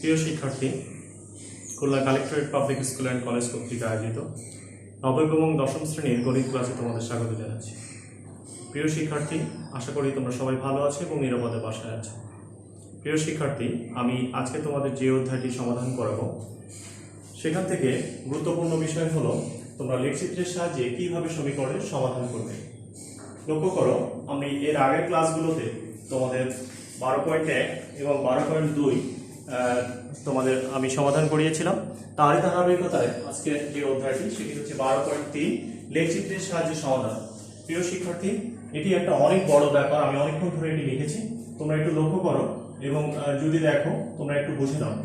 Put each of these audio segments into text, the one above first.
প্রিয় শিক্ষার্থী, Khulna collectorate public school and college কর্তৃক আয়োজিত নবম এবং দশম শ্রেণীর গণিত ক্লাসে তোমাদের স্বাগত জানাচ্ছি। প্রিয় শিক্ষার্থী, আশা করি তোমরা সবাই ভালো আছো এবং নিরাপদে বাসায় আছো। প্রিয় শিক্ষার্থী, আমি আজকে তোমাদের যে অধ্যায়টি সমাধান করাবো সেখান থেকে গুরুত্বপূর্ণ বিষয় হলো তোমরা লেখচিত্রের সাহায্যে কিভাবে সমীকরণের সমাধান করবে। লক্ষ্য করো, আমি এর আগের ক্লাসগুলোতে তোমাদের 12.1 এবং 12.2 তোমাদের আমি সমাধান করিয়েছিলাম। তারই ধারাবাহিকতায় আজকে যে অধ্যায়টি সেটি হচ্ছে 12.3 লেখচিত্রের সাহায্যে সমাধান। প্রিয় শিক্ষার্থী, এটি একটা অনেক বড় ব্যাপার, আমি অনেকক্ষণ ধরে এটি লিখেছি, তোমরা একটু লক্ষ্য করো এবং যদি দেখো তোমরা একটু বুঝে নাও।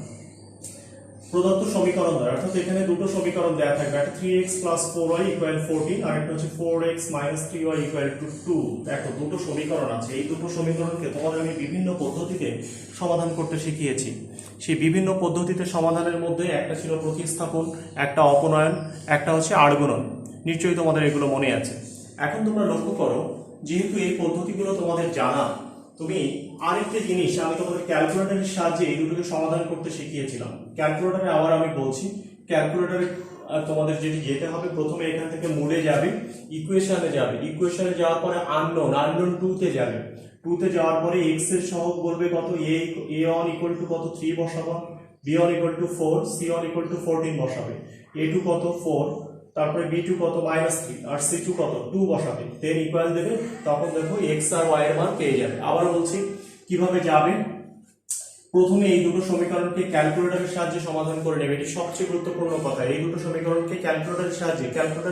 প্রদত্ত সমীকরণ দ্বারা, অর্থাৎ এখানে দুটো সমীকরণ দেওয়া থাকবে, একটা 3x + 4y = 14 আর একটা হচ্ছে 4x - 3y = 2। দেখো দুটো সমীকরণ আছে, এই দুটো সমীকরণকে তোমাদের আমি বিভিন্ন পদ্ধতিতে সমাধান করতে শিখিয়েছি। সেই বিভিন্ন পদ্ধতিতে সমাধানের মধ্যে একটা ছিল প্রতিস্থাপন, একটা অপনয়ন, একটা হচ্ছে আড়গুণন। নিশ্চয়ই তোমাদের এগুলো মনে আছে। এখন তোমরা লক্ষ্য করো, যেহেতু এই পদ্ধতিগুলো তোমাদের জানা, তুমি আরেকটা জিনিস আমি তোমাদের ক্যালকুলেটরের সাহায্যে এই দুটোকে সমাধান করতে শিখিয়েছিলাম। ক্যালকুলেটরে আবার আমি বলছি, ক্যালকুলেটরে তোমাদের যেটি যেতে হবে, প্রথমে এখান থেকে মূলে যাবে, ইকুয়েশনে যাবে, ইকুয়েশনে যাওয়ার পরে আননোন 2 তে যাবে, 2 তে যাওয়ার পরে x এর সহগ বলবে কত, a1 = কত 3 বসাবো, b1 = 4, c1 = 14 বসাবে, a2 কত 4, তারপরে b2 কত -3 আর c2 কত 2 বসাবে, দেন ইকুয়াল দেবে। তখন দেখো x আর y এর মান পেয়ে যাবে। আবার বলছি কিভাবে যাবে, প্রথমে এই দুটো সমীকরণকে ক্যালকুলেটরের সাহায্যে সমাধান করে নেবে। এটি সবচেয়ে গুরুত্বপূর্ণ কথা, এই দুটো সমীকরণকে ক্যালকুলেটরের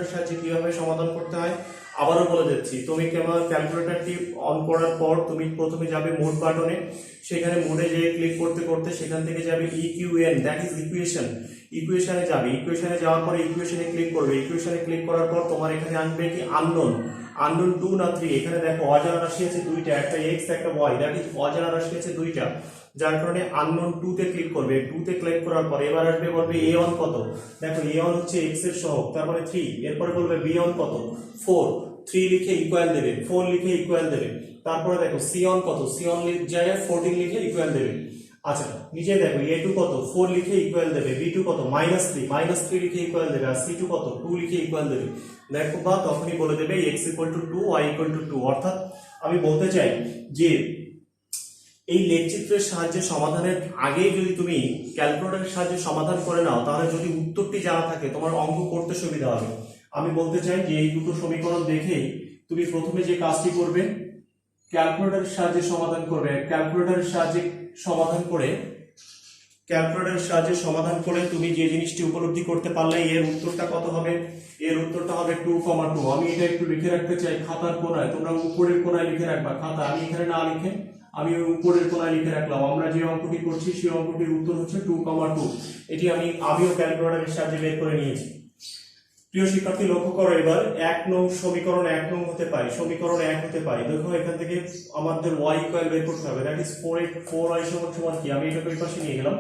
সাহায্যে কিভাবে সমাধান করতে হয় আবারও বলে দিচ্ছি। তুমি কেবল ক্যালকুলেটরটি অন করার পর তুমি প্রথমে যাবে মোড বাটনে, সেখানে মোডে যেয়ে ক্লিক করতে করতে সেখান থেকে যাবে ইকিউএন, দ্যাট ইজ ইকুয়েশন, ইকুয়েশনে যাবে, ইকুয়েশনে যাওয়ার পরে ইকুয়েশনে ক্লিক করবে, ইকুয়েশনে ক্লিক করার পর তোমার এখানে আসবে কি আননোন 2 না 3, এখানে দেখো অজানা রাশি আছে দুইটা, একটা x একটা y, দ্যাট ইজ অজানা রাশি আছে দুইটা, যার কারণে আননোন 2 তে ক্লিক করবে। 2 তে ক্লিক করার পর এবার আসবে, বলবে a1 কত, দেখো a1 হচ্ছে x এর সহগ, তার মানে 3, এরপরে বলবে b1 কত 4, 3 লিখে ইকুয়াল দেবে, 4 লিখে ইকুয়াল দেবে, তারপরে দেখো c1 কত, c1 জায়গায় 14 লিখে ইকুয়াল দেবে। আচ্ছা, নিচে দেখো a2 কত 4 লিখে ইকুয়াল দেবে, b2 কত -3 লিখে ইকুয়াল দেবে, আর c2 কত 2 লিখে ইকুয়াল দেবে। দেখো বা তখনই বলে দেবে x = 2, y = 2। অর্থাৎ আমি বলতে চাই যে এই লেখচিত্রের সাহায্যে সমাধানের আগে যদি তুমি ক্যালকুলেটরের সাহায্যে সমাধান করে নাও, তাহলে যদি উত্তরটি জানা থাকে তোমার অঙ্ক করতে সুবিধা হবে। আমি বলতে চাই যে এই দুটো সমীকরণ দেখেই তুমি প্রথমে যে কাজটি করবে, ক্যালকুলেটরের সাহায্যে সমাধান করবে। ক্যালকুলেটরের সাহায্যে সমাধান করে তুমি যে জিনিসটি উপলব্ধি করতে পারলে, এর উত্তরটা কত হবে, এর উত্তরটা হবে 2,2। আমি এটা একটু লিখে রাখতে চাই খাতার কোণায়, তোমরা উপরের কোণায় লিখে রাখবা খাতা, আমি এখানে না লিখে আমি উপরের কোণায় লিখে রাখলাম। আমরা যে অঙ্কটি করছি সেই অঙ্কটির উত্তর হচ্ছে 2,2। এটি আমিও ক্যালকুলেটরের সাহায্যে বের করে নিয়েছি। প্রিয় শিক্ষার্থী, লক্ষ্য করো, এবার 1 নং সমীকরণ 1 নং হতে পারে, সমীকরণ 1 হতে পারে। দেখো এখান থেকে আমাদের y ইকুয়াল বের করতে হবে, দ্যাট ইজ 4y সমান কি, আমি এটাকে ওই পাশে নিয়ে গেলাম,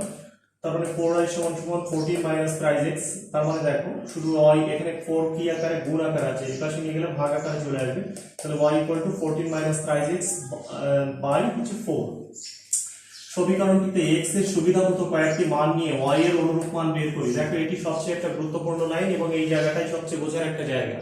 তার মানে 4y সমান 14 - 5x, তার মানে দেখো শুধু y, এখানে 4 কি আকারে গুণ আকারে আছে, এই পাশে নিয়ে গেলে ভাগ আকারে চলে আসবে, তাহলে y = 14 - 5x বাই 4। সমীকরণটিতে x এর সুবিধামতো কয়েকটি মান নিয়ে y এর অনুরূপ মান বের করি। দেখো এটি সবচেয়ে একটা গুরুত্বপূর্ণ লাইন এবং এই জায়গাটাই সবচেয়ে বোঝার একটা জায়গা।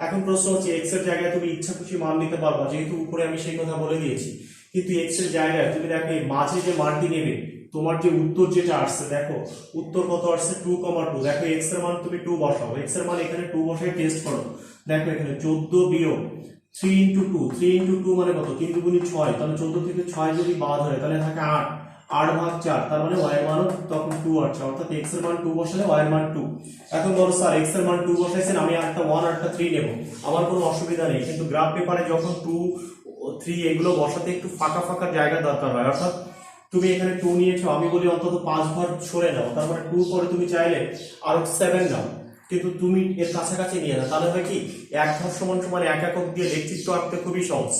এখন প্রশ্ন হচ্ছে, x এর জায়গায় তুমি ইচ্ছা খুশি মান নিতে পারবা, যেহেতু উপরে আমি সেই কথা বলে দিয়েছি, কিন্তু x এর জায়গায় তুমি দেখো এই মাঝে যে মানটি নেবে, তোমার যে উত্তর যেটা আসছে, দেখো উত্তর কত আসছে 2,2। দেখো x এর মান তুমি 2 বসাও, x এর মান এখানে 2 বসাই টেস্ট করো। দেখো এখানে 14 বিয়োগ 3 × 2, 3 × 2 মানে কত, 3 × 2 = 6, তাহলে 14 থেকে 6 যদি বাদ হয় তাহলে থাকে 8, 8 ভাগ 4, তার মানে y এর মানও তখন 2 আসছে, অর্থাৎ x এর মান 2 বসালে y এর মান 2। এখন বলো স্যার x এর মান 2 বসাইছেন, আমি একটা 1 আর একটা 3 নেব, আমার কোনো অসুবিধা নেই, কিন্তু গ্রাফ পেপারে যখন 2, 3 এগুলো বসাতে একটু ফাঁকা ফাঁকা জায়গা দরকার হয়। অর্থাৎ তুমি এখানে 2 নিয়েছো, আমি বলি অন্তত 5 ঘর সরে নাও, তার মানে 2 পরে তুমি চাইলে আরো 7 নাও, কিন্তু তুমি এর কাছাকাছি নিয়ে নাও, তাহলে হয় কি 1 ঘর সমান 1 একক দিয়ে লেখচিত্র আঁকতে খুবই সহজ।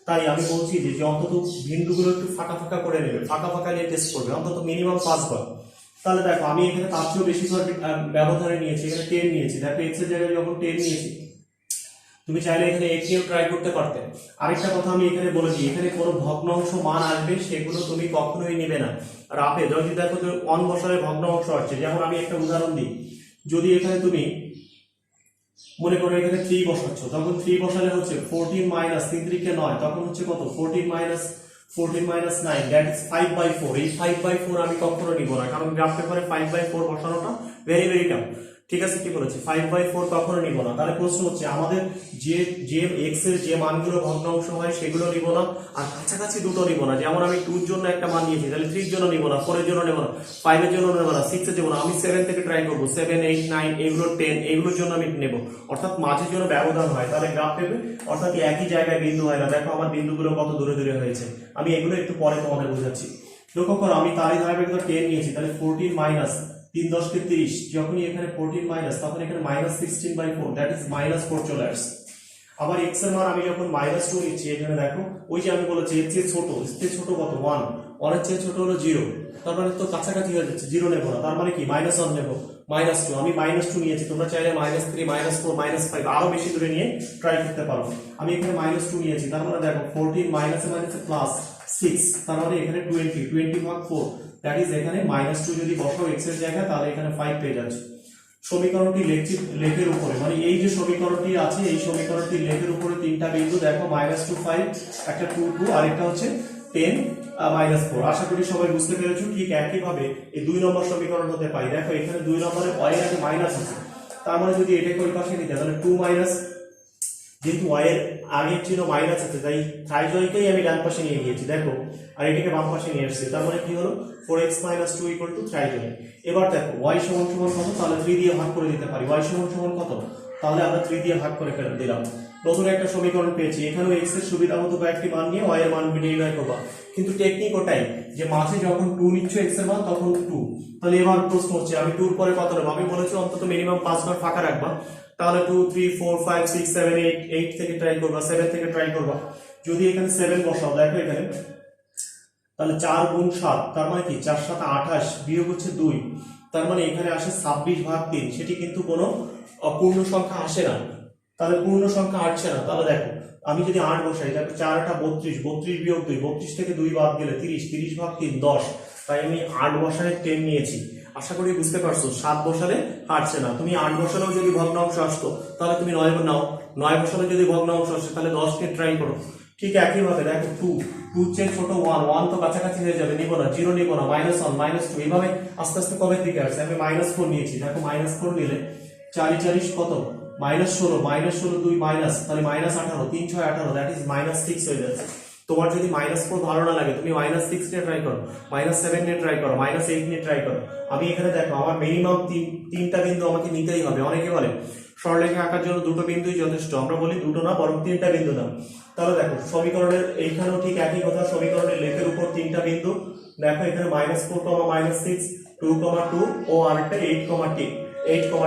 তাই আমি বলছি যে অন্তত বিন্দুগুলো একটু ফাঁকা ফাঁকা করে নেবে, ফাঁকা ফাঁকা নিয়ে টেস্ট করবে, অন্তত মিনিমাম 5 ঘর। তাহলে দেখো আমি এখানে তার চেয়েও বেশি ঘর ব্যবধানে নিয়েছি, এখানে 10 নিয়েছি। দেখো x এর জায়গায় যখন 10 নিয়েছি, তুমি চাইলে এখানে x নিয়েও ট্রাই করতে পারতে। আরেকটা কথা আমি এখানে বলে দিই, এখানে কোনো ভগ্নাংশ মান আসবে সেগুলো তুমি কখনোই নেবে না। রাফে যদি দেখো যে 1 বসালে ভগ্নাংশ আসছে, যেমন আমি একটা উদাহরণ দিই, যদি এখানে তুমি মনে করো এখানে 3 বসাচ্ছ, তখন 3 বসালে হচ্ছে 14 মাইনাস 3 3 9, তখন হচ্ছে কত 14 মাইনাস 9, দ্যাট ইজ 5/4। এই 5/4 আমি কখনো নিব না, কারণ গ্রাফ পেপারে 5/4 বসানোটা ভেরি ভেরি টাফ। ঠিক আছে, কি বলেছি 5/4 কখনো নিব না। তাহলে প্রশ্ন হচ্ছে আমাদের যে যে x এর যে মানগুলো ভগ্নাংশ হয় সেগুলো নিব না, আর কাছাকাছি দুটো নিব না। যেমন আমি 2 এর জন্য একটা মান নিয়েছি, তাহলে 3 এর জন্য নিব না, 4 এর জন্য নেব না, 5 এর জন্য নেব না, 6 এর জন্য না, আমি 7 থেকে ট্রাই করব, 7 8 9 এগুলো 10 এগুলোর জন্য আমি নেব, অর্থাৎ মাঝের জন্য ব্যবধান হয়, তাহলে গ্রাফ পেবে অর্থাৎ একই জায়গায় বিন্দু হয় না। দেখো আমার বিন্দুগুলো কত দূরে দূরে হয়েছে, আমি এগুলো একটু পরে তোমাদের বোঝাচ্ছি। লক্ষ্য করো আমি তারই ধারাবাহিকতা 10 নিয়েছি, তাহলে 14 মাইনাস 3 10 কে 30, যখনই এখানে 14 মাইনাস তখন এখানে -16/4, দ্যাট ইজ -4 চলে আসছে। আবার x এর মান আমি যখন -2 নিচ্ছি, এখানে দেখো ওই যে আমি বলেছি এর চেয়ে ছোট, এর চেয়ে ছোট কত 1, 1 এর চেয়ে ছোট হলো 0, তার মানে তো কাছাকাছি হয়ে যাচ্ছে, 0 নেব না, তার মানে কি -1 নেব, -2, আমি -2 নিয়েছি, তোমরা চাইলে -3 -4 -5 আরো বেশি দূরে নিয়ে ট্রাই করতে পারো। আমি এখানে -2 নিয়েছি, তার মানে দেখো 14 মাইনাসে মাইনাসে প্লাস 6, তার মানে এখানে 20 ভাগ 4, দ্যাট ইজ এখানে -2 যদি বসাও x এর জায়গায় তাহলে এখানে 5 পেয়ে যাচ্ছে। সমীকরণটি লেখের উপরে, মানে এই যে সমীকরণটি আছে এই সমীকরণটি লেখের উপরে তিনটা বিন্দু দেখো, -2 5, একটা 2 2, আর একটা হচ্ছে 10 -4। আশা করি সবাই বুঝতে পেরেছো। ঠিক একই ভাবে এই 2 নম্বর সমীকরণ হতে পাই, দেখো এখানে 2 নম্বরে y এর আগে মাইনাস আছে, তার মানে যদি এটাকে ওই পাশে নিতে তাহলে 2 মাইনাস, যেহেতু y এর আগের চিহ্ন মাইনাস আছে তাই ট্রাইজয়কেই আমি ডান পাশে নিয়ে গিয়েছি, দেখো, আর এটাকে বাম পাশে নিয়ে এসেছি, তার মানে কি হলো 4x - 2 = ট্রাইজয়। এবার দেখো y সমান সমান কত, তাহলে 3 দিয়ে ভাগ করে দিতে পারি, y সমান সমান কত, তাহলে আমরা 3 দিয়ে ভাগ করে ফেলে দিলাম, নতুন একটা সমীকরণ পেয়েছি। এখানেও x এর সুবিধা মতো কয়েকটি মান নিয়ে y এর মান নির্ণয় করবা, কিন্তু টেকনিক ওটাই যে মাঝে যখন 2 নিচ্ছ x এর মান তখন 2। তাহলে এবার প্রশ্ন হচ্ছে আমি 2 এর পরে কত নেব, আমি বলেছি অন্তত মিনিমাম 5 বার ফাঁকা রাখবা, তাহলে 2 3 4 5 6 7 8, 8 থেকে ট্রাই করবা, 7 থেকে ট্রাই করবা। যদি এখানে 7 বসাও, দেখো এখানে তাহলে 4 গুণ 7, তার মানে কি 4 7 28, বিয়োগ হচ্ছে 2, তার মানে এখানে আসে 26/3, সেটি কিন্তু কোনো অপূর্ণ সংখ্যা আসে না, তাহলে পূর্ণ সংখ্যা আসছে না। তাহলে দেখো আমি যদি 8 বসাই, দেখো 4 8 32, 32 বিয়োগ 2, 32 থেকে 2 বাদ গেলে 30, 30/3 10, তাই আমি 8 বসালে 10 নিয়েছি। আশা করি বুঝতে পারছো, 7 বসালে আসছে না, তুমি 8 বসালেও যদি ভগ্নাংশ আসতো তাহলে তুমি 9 নাও, 9 বসালে যদি ভগ্নাংশ আসে তাহলে 10 কে ট্রাই করো। ঠিক একই ভাবে দেখো 2 চেয়ে ছোট 1 তো কাছাকাছি হয়ে যাবে, নিব না, 0 নিব না, -1 -2, এইভাবে আস্তে আস্তে কবে দিকে আসছে, আমি -4 নিয়েছি, দেখো -4 নিলে 4 4 কত -16 2 মাইনাস, তাহলে -18, 3 6 18, দ্যাট ইজ -6 হয়ে যাচ্ছে। তোমার যদি -4 ভালো না লাগে তুমি -6 নিয়ে ট্রাই করো, -7 নিয়ে ট্রাই করো, -8 নিয়ে ট্রাই করো। আমি এখানে দেখো আমার মিনিমাম তিনটা বিন্দু আমাকে নিতেই হবে। অনেকে বলে সরলরেখা আঁকার জন্য দুটো বিন্দুই যথেষ্ট, আমরা বলি দুটো না বরং 3টা বিন্দু নাও। তাহলে দেখো সমীকরণের এইখানেও ঠিক একই কথা, সমীকরণের লেখের উপর 3টা বিন্দু, দেখো এখানে -4, -6, 2, 2 ও আরেকটা 8,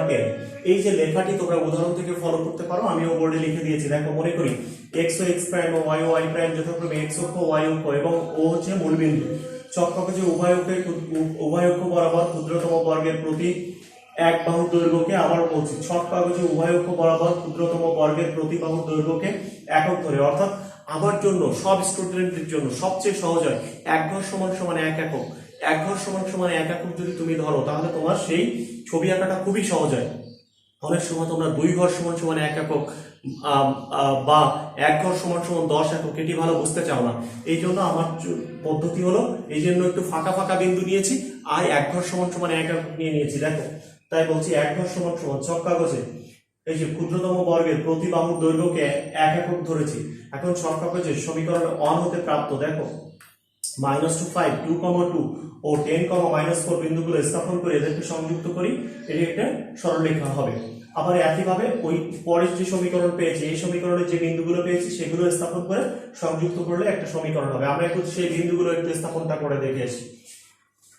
10। এই যে লেখাটি তোমরা উদাহরণ থেকে ফলো করতে পারো, আমিও বোর্ডে লিখে দিয়েছি। দেখো মনে করি x ও x প্রাইম ও y ও y প্রাইম যথাক্রমে x অক্ষ y অক্ষ এবং ও হচ্ছে মূলবিন্দু। চক্রকে উভয় অক্ষ বরাবর ক্ষুদ্রতম বর্গের প্রতি এক বাহুর দৈর্ঘ্যকে, আবার বলছি ছক কাগজে উভয় অক্ষ বরাবর ক্ষুদ্রতম বর্গের প্রতি বাহুর দৈর্ঘ্যকে একক ধরে, অর্থাৎ আমার জন্য সব স্টুডেন্টদের জন্য সবচেয়ে সহজ হয় 1 ঘর সমান সমান 1 একক, 1 ঘর সমান সমান 1 একক যদি তুমি ধরো তাহলে তোমার সেই ছবি আঁকাটা খুবই সহজ হয়। অনেক সময় তোমরা 2 ঘর সমান সমান 1 একক বা 1 ঘর সমান সমান 10 একক এটি ভালো বুঝতে চাও না, এই জন্য আমার পদ্ধতি হলো এই জন্য একটু ফাঁকা ফাঁকা বিন্দু নিয়েছি আর 1 ঘর সমান সমান 1 একক নিয়ে নিয়েছি। দেখো তাই বলছি 1 ঘর সমান সমান ছক কাগজে এই যে ক্ষুদ্রতম বর্গের প্রতি বাহুর দৈর্ঘ্যকে 1 একক ধরেছি। এখন ছক কাগজের সমীকরণ 1 হতে প্রাপ্ত দেখো -2 5 2, 2 ও 10, -4 বিন্দুগুলো স্থাপন করে এদেরকে সংযুক্ত করি, এটি একটা সরলরেখা হবে। আবার একইভাবে ওই পরের যে সমীকরণ পেয়েছি এই সমীকরণের যে বিন্দুগুলো পেয়েছি সেগুলো স্থাপন করে সংযুক্ত করলে একটা সমীকরণ হবে। আমরা একটু সেই বিন্দুগুলো একটু স্থাপনটা করে দেখে আসি।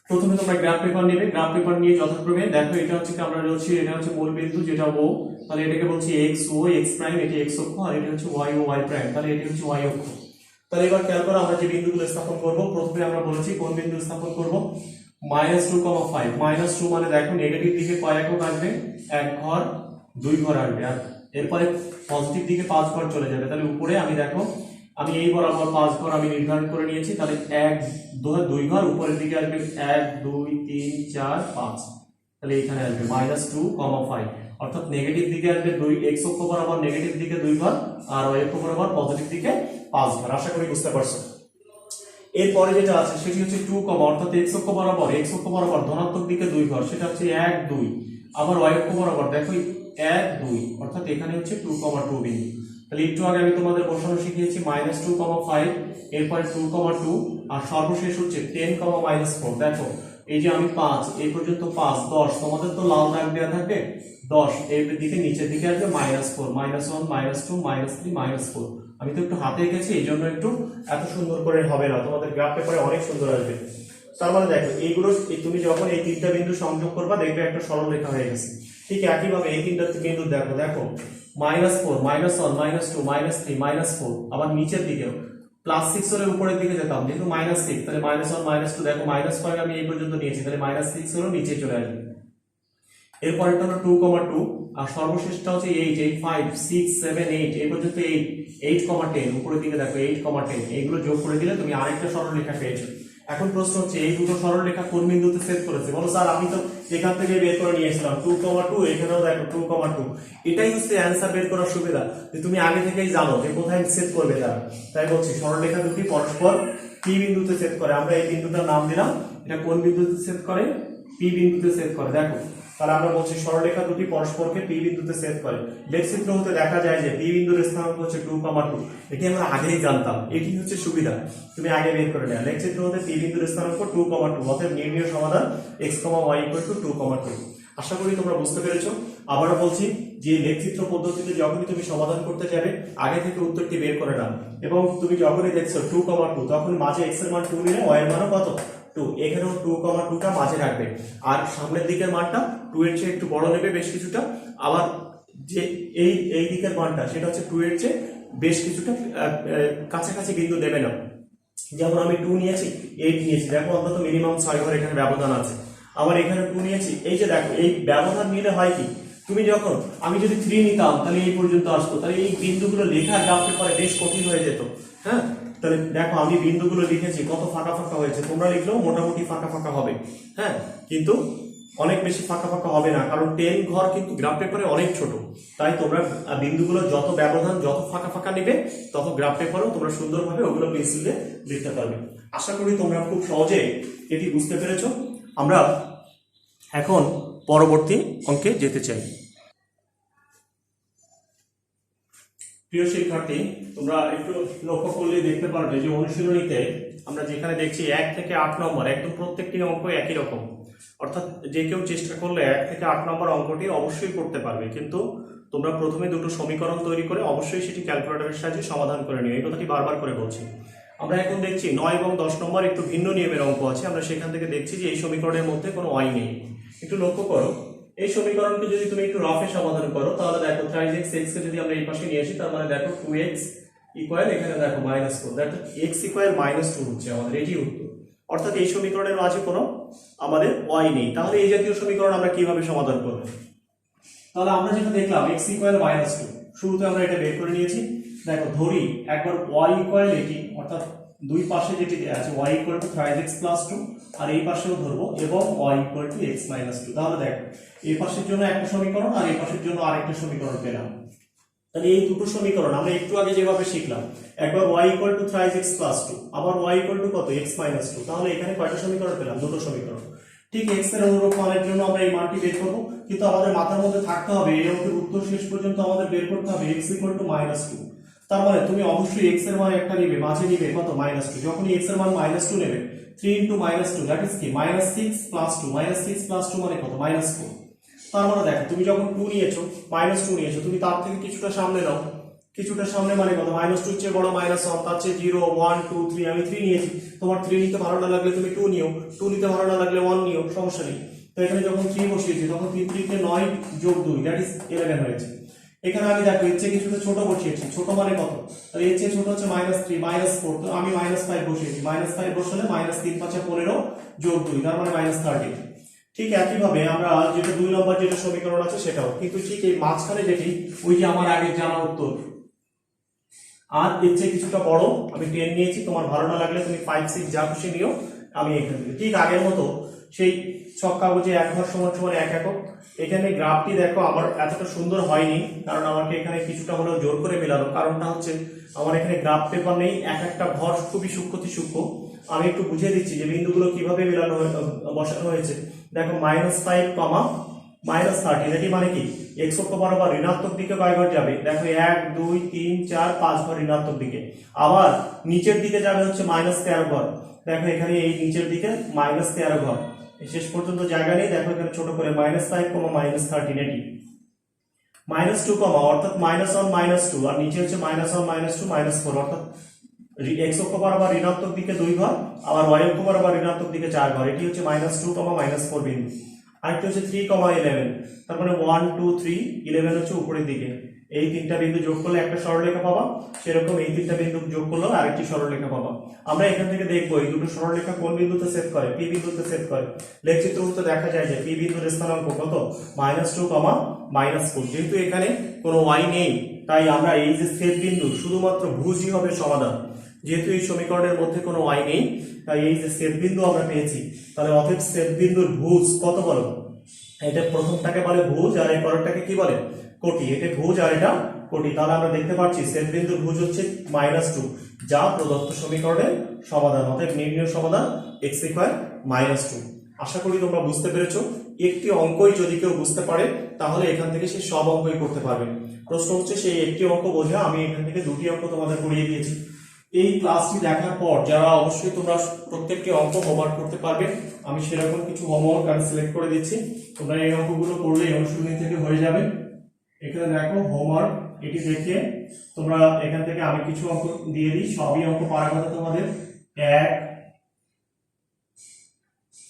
প্রথমে তোমরা গ্রাফ পেপার নেবে, গ্রাফ পেপার নিয়ে যথাক্রমে দেখো এটা হচ্ছে কি আমরা বলছি এটা হচ্ছে মূল বিন্দু যেটা ও, তাহলে এটাকে বলছি x ও x প্রাইম, এটি x অক্ষ, আর এটা হচ্ছে y ও y প্রাইম, তাহলে এটি হচ্ছে y অক্ষ। তাহলে এবার খেয়াল করো আমরা যে বিন্দুগুলো স্থাপন করব, প্রথমে আমরা বলেছি কোন বিন্দু স্থাপন করব, -2, 5, -2 মানে দেখো নেগেটিভ দিকে কয় একক আসবে, 1 ঘর 2 ঘর আসবে, আর এরপরে পজিটিভ দিকে 5 ঘর চলে যাবে, তাহলে উপরে আমি দেখো আমি এই বরাবর 5 ঘর আমি নির্ধারণ করে নিয়েছি, তাহলে 1 2 ঘর উপরের দিকে আসবে 1 2 3 4 5, তাহলে এখানে আসবে -2, 5, অর্থাৎ নেগেটিভ দিকে আসবে 2 x অক্ষ বরাবর নেগেটিভ দিকে 2 ঘর আর y অক্ষ বরাবর পজিটিভ দিকে 5 ঘর। আশা করি বুঝতে পারছো। এরপরে যেটা আছে সেটি হচ্ছে 2, অর্থাৎ x অক্ষ বরাবর ধনাত্মক দিকে 2 ঘর, সেটা হচ্ছে 1 2, আবার y অক্ষ বরাবর দেখো 1 2, অর্থাৎ এখানে হচ্ছে 2, 2 বিন্দু। তাহলে একটু আগে আমি তোমাদের বসানো শিখিয়েছি -2, 5, এরপরে 2, 2 আর সর্বশেষ হচ্ছে 10, -4। দেখো এই যে আমি 5 এই পর্যন্ত 5 10, তোমাদের তো লাল দাগ দেওয়া থাকবে 10, এর দিকে নিচের দিকে আসবে -4, -1 -2 -3 -4। আমি তো একটু হাতে গেছি এই জন্য একটু এত সুন্দর করে হবে না, তোমাদের গ্রাফ পেপারে অনেক সুন্দর আসবে। তার মানে দেখো এইগুলো তুমি যখন এই তিনটা বিন্দু সংযোগ করবা দেখবে একটা সরল রেখা হয়ে গেছে। ঠিক একইভাবে এই তিনটা বিন্দু দেখো -4 -1 -2 -3 -4, আবার নিচের দিকেও +6 হলে উপরের দিকে যেতাম, যেহেতু -6 তাহলে -1 -2, দেখো -5 আমি এই পর্যন্ত নিয়েছি, তাহলে -6 হলো নিচে চলে আসবে। এরপরেরটা হলো 2, 2 আর সর্বশেষটা হচ্ছে 8 5 6 7 8, এই পর্যন্ত 8 10, উপরের দিকে দেখো 8 10, এইগুলো যোগ করে দিলে তুমি আরেকটা সরলরেখা পেয়েছো। এখন প্রশ্ন হচ্ছে এই দুটো সরলরেখা কোন বিন্দুতে ছেদ করেছে বলো। স্যার আমি তো এখান থেকে বের করে নিয়েছিলাম 2, 2, এখানেও দেখো 2, 2, এটাই হচ্ছে অ্যান্সার বের করার সুবিধা যে তুমি আগে থেকেই জানো যে কোথায় ছেদ করবে তারা। তাই বলছি সরলরেখা দুটি পরস্পর পি বিন্দুতে ছেদ করে, আমরা এই বিন্দুটার নাম দিলাম, এটা কোন বিন্দুতে ছেদ করে, পি বিন্দুতে ছেদ করে। দেখো তাহলে আমরা বলছি সরলরেখা দুটি পরস্পরকে পি বিন্দুতে ছেদ করে। লেখচিত্র হতে দেখা যায় যে পি বিন্দুর স্থানাঙ্ক হচ্ছে 2, 2, এটি আমরা আগেই জানতাম, এটি হচ্ছে সুবিধা, তুমি আগে বের করে নেওয়া। লেখচিত্র হতে পি বিন্দুর স্থানাঙ্ক 2, 2, অতএব নির্ণয় সমাধান x, y = 2, 2। আশা করি তোমরা বুঝতে পেরেছো। আবারও বলছি যে লেখচিত্র পদ্ধতিতে যখনই তুমি সমাধান করতে যাবে আগে থেকে উত্তরটি বের করে নাও, এবং তুমি যখনই দেখছো 2, 2 তখন মাঝে x এর মান 2 নিলে y এর মানও কত 2, এখানেও 2, 2টা মাঝে রাখবে, আর সামনের দিকের মানটা 2 এর চেয়ে একটু বড় নেবে বেশ কিছুটা, আবার যে এই দিকের মানটা সেটা হচ্ছে 2 এর চেয়ে বেশ কিছুটা কাছাকাছি বিন্দু দেবে না। যেমন আমি 2 নিয়েছি 8 নিয়েছি, দেখো অন্তত মিনিমাম 6 ঘর এখানে ব্যবধান আছে, আবার এখানে 2 নিয়েছি, এই যে দেখো এই ব্যবধান নিলে হয় কি, তুমি যখন আমি যদি 3 নিতাম তাহলে এই পর্যন্ত আসতো, তাহলে এই বিন্দুগুলো লেখা গ্রাফ পেপারে বেশ কঠিন হয়ে যেত। হ্যাঁ, তাহলে দেখো আমি বিন্দুগুলো লিখেছি কত ফাঁকা ফাঁকা হয়েছে, তোমরা লিখলেও মোটামুটি ফাঁকা ফাঁকা হবে। হ্যাঁ, কিন্তু অনেক বেশি ফাঁকা ফাঁকা হবে না, কারণ 10 ঘর কিন্তু গ্রাফ পেপারে অনেক ছোট, তাই তোমরা বিন্দুগুলো যত ব্যবধান যত ফাঁকা ফাঁকা নেবে তত গ্রাফ পেপারও তোমরা সুন্দরভাবে ওগুলো পেন্সিল দিয়ে লিখতে পারবে। আশা করি তোমরা খুব সহজে এটি বুঝতে পেরেছো। আমরা এখন পরবর্তী অঙ্কে যেতে চাই। প্রিয় শিক্ষার্থী, তোমরা একটু লক্ষ্য করলে দেখতে পারবে যে অনুশীলনীতে আমরা যেখানে দেখছি 1 থেকে 8 নম্বর একদম প্রত্যেকটি অঙ্ক একই রকম, অর্থাৎ যে কেউ চেষ্টা করলে 1 থেকে 8 নম্বর অঙ্কটি অবশ্যই করতে পারবে, কিন্তু তোমরা প্রথমে দুটো সমীকরণ তৈরি করে অবশ্যই সেটি ক্যালকুলেটরের সাহায্যে সমাধান করে নিও, এই কথাটি বারবার করে বলছি। আমরা এখন দেখছি 9 এবং 10 নম্বর একটু ভিন্ন নিয়মের অঙ্ক আছে, আমরা সেখান থেকে দেখছি যে এই সমীকরণের মধ্যে কোনো y নেই। একটু লক্ষ্য করো, এই সমীকরণকে যদি তুমি একটু রফে সমাধান করো তাহলে দেখো 3x কে যদি আমরা এই পাশে নিয়ে আসি তার মানে দেখো 2x ইকুয়াল এখানে দেখো -4, দ্যাট x ইকুয়াল -2 হচ্ছে আমাদের, এটি উত্তর। অর্থাৎ এই সমীকরণের মাঝে কোনো আমাদের y নেই। তাহলে এই জাতীয় সমীকরণ আমরা কিভাবে সমাধান করব? তাহলে আমরা যেটা দেখলাম x ইকুয়াল -2, শুরুতে আমরা এটা বের করে নিয়েছি। দেখো ধরি একবার y ইকুয়াল এটি, অর্থাৎ দুই পাশে যেটি দেয়া আছে y ইকুয়াল টু 3x + 2, আর এই পাশেও ধরবো এবং y ইকুয়াল টু x - 2। তাহলে দেখো এই পাশের জন্য একটা সমীকরণ আর এই পাশের জন্য আরেকটা সমীকরণ পেলাম। তাহলে এই দুটো সমীকরণ আমরা একটু আগে যেভাবে শিখলাম, একবার y ইকুয়াল টু 3x + 2, আবার y ইকুয়াল টু কত x - 2, তাহলে এখানে কয়টা সমীকরণ পেলাম? দুটো সমীকরণ। ঠিক x এর অনুরূপ মানের জন্য আমরা এই মানটি বের করব, কিন্তু আমাদের মাথার মধ্যে থাকতে হবে এই অঙ্কের উত্তর শেষ পর্যন্ত আমাদের বের করতে হবে x ইকুয়াল টু -2। তার মানে তুমি অবশ্যই x এর মান একটা নিবে, মাঝে নিবে কত -2। যখনই x এর মান -2 নেবে 3 * -2 দ্যাট ইজ কি -6 + 2, -6 + 2 মানে কত? -4। তার মানে দেখো তুমি যখন 2 নিয়েছো -2 নিয়েছো, তুমি তার থেকে কিছুটা সামনে নাও, কিছুটা সামনে মানে কত? -2 এর চেয়ে বড় -1, তার চেয়ে 0 1 2 3, আমি 3 নিয়েছি, তোমার 3 নিতে ভালো না লাগলে তুমি 2 নিও, 2 নিতে ভালো না লাগলে 1 নিও, সমস্যা নেই। তো এখানে যখন 3 বসিয়েছি তখন 3 কে 9 + 2 দ্যাট ইজ 11 হয়েছে। এখানে আমি দেখো এর চেয়ে কিছুটা ছোট বসিয়েছি, ছোট মানে কত? তাহলে এর চেয়ে ছোট হচ্ছে -3 -4, তো আমি -5 বসিয়েছি, -5 বসালে -3 × 5 = 15 + 2 তার মানে -30। ঠিক একইভাবে আমরা যেটা 2 নম্বর যেটা সমীকরণ আছে সেটাও, কিন্তু ঠিক এই মাঝখানে যেটি ওই যে আমার আগে জানা উত্তর আর এর চেয়ে কিছুটা বড়, আমি 10 নিয়েছি, তোমার ভালো না লাগলে তুমি 5 6 যা খুশি নিও। আমি এখান থেকে ঠিক আগের মতো সেই ছক কাগজে 1 ঘর সমান সমান 1 একক। এখানে গ্রাফটি দেখো আমার এতটা সুন্দর হয়নি, কারণ আমাকে এখানে কিছুটা হলেও জোর করে মেলানো। কারণটা হচ্ছে আমার এখানে গ্রাফ পেপার নেই, এক একটা ঘর খুবই সূক্ষ্ম সূক্ষ্ম। আমি একটু বুঝিয়ে দিচ্ছি যে বিন্দুগুলো কিভাবে মেলানো বসানো হয়েছে। দেখো -5, -13, এটি মানে কি এক্স অক্ষ বরাবর ঋণাত্মক দিকে কয় ঘর যাবে? দেখো 1 2 3 4 5 ঘর ঋণাত্মক দিকে। আবার নিচের দিকে যাবে হচ্ছে -13 ঘর। দেখো এখানে এই নিচের দিকে -13 ঘর, শেষ পর্যন্ত জায়গা নেই। দেখো এখানে ছোট করে -5, -13 এটি -2, অর্থাৎ -1 -2, আর নিচে হচ্ছে -1 -2 -4, অর্থাৎ এক্স অক্ষ বরাবর ঋণাত্মক দিকে 2 ঘর, আবার ওয়াই অক্ষ বরাবর ঋণাত্মক দিকে 4 ঘর। এটি হচ্ছে -2, -4 বিন্দু। আরেকটি হচ্ছে 3, 11, তার মানে 1 2 3 11 হচ্ছে উপরের দিকে। এই তিনটা বিন্দু যোগ করলে একটা সরলরেখা পাবা, সেরকম এই তিনটা বিন্দু যোগ করলে আরেকটি সরলরেখা পাবা। আমরা এখান থেকে দেখবো এই দুটো সরলরেখা কোন বিন্দুতে ছেদ করে, পি বিন্দুতে ছেদ করে। লেখচিত্রতে দেখা যায় যে পি বিন্দুর স্থানাঙ্ক কত? -2, -4। যেহেতু এখানে কোনো ওয়াই নেই, তাই আমরা এই যে ছেদ বিন্দু শুধুমাত্র ভুজই হবে সমাধান। যেহেতু এই সমীকরণের মধ্যে কোনো ওয়াই নেই, তাই এই যে ছেদ বিন্দু আমরা পেয়েছি, তাহলে অতএব ছেদ বিন্দুর ভুজ কত বলো? এটা প্রথমটাকে বলে ভুজ, আর এই পরেরটাকে কি বলে? কোটি। এটা ভুজ আর এটা কোটি। তাহলে আমরা দেখতে পাচ্ছি ছেদ বিন্দুর ভুজ হচ্ছে -2, যা প্রদত্ত সমীকরণের সমাধান। অতএব নির্ণয় সমাধান x = -2। আশা করি তোমরা বুঝতে পেরেছো। একটি অঙ্কই যদি কেউ বুঝতে পারে, তাহলে এখান থেকে সে সব অঙ্কই করতে পারবে। প্রশ্ন হচ্ছে সেই একটি অঙ্ক বোঝা। আমি এখান থেকে দুটি অঙ্ক তোমাদের করিয়ে দিয়েছি। এই ক্লাসটি দেখার পর যারা অবশ্যই তোমরা প্রত্যেকটি অঙ্ক হোমওয়ার্ক করতে পারবে, আমি সেরকম কিছু হোমওয়ার্ক আমি সিলেক্ট করে দিচ্ছি। তোমরা এই অঙ্কগুলো করলে এই অনুশীলনী থেকে হয়ে যাবে। এখানে দেখো হোমওয়ার্ক, এটি দেখে তোমরা এখান থেকে আমি কিছু অঙ্ক দিয়ে দিই। সবই অঙ্ক পারার কথা তোমাদের। 1,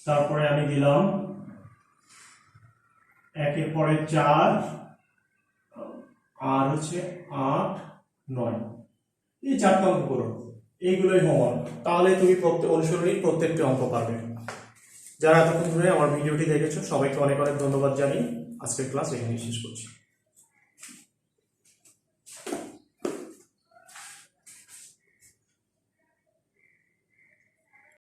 তারপরে আমি দিলাম 1 এর পরে 4, আর হচ্ছে 8 9, এই 4টা অঙ্ক করো। এইগুলোই হোমওয়ার্ক। তাহলে তুমি অনুশীলনী প্রত্যেকটি অঙ্ক পারবে। যারা এতক্ষণ ধরে আমার ভিডিওটি দেখেছো, সবাইকে অনেক অনেক ধন্যবাদ জানিয়ে আজকের ক্লাস এখানেই শেষ করছি।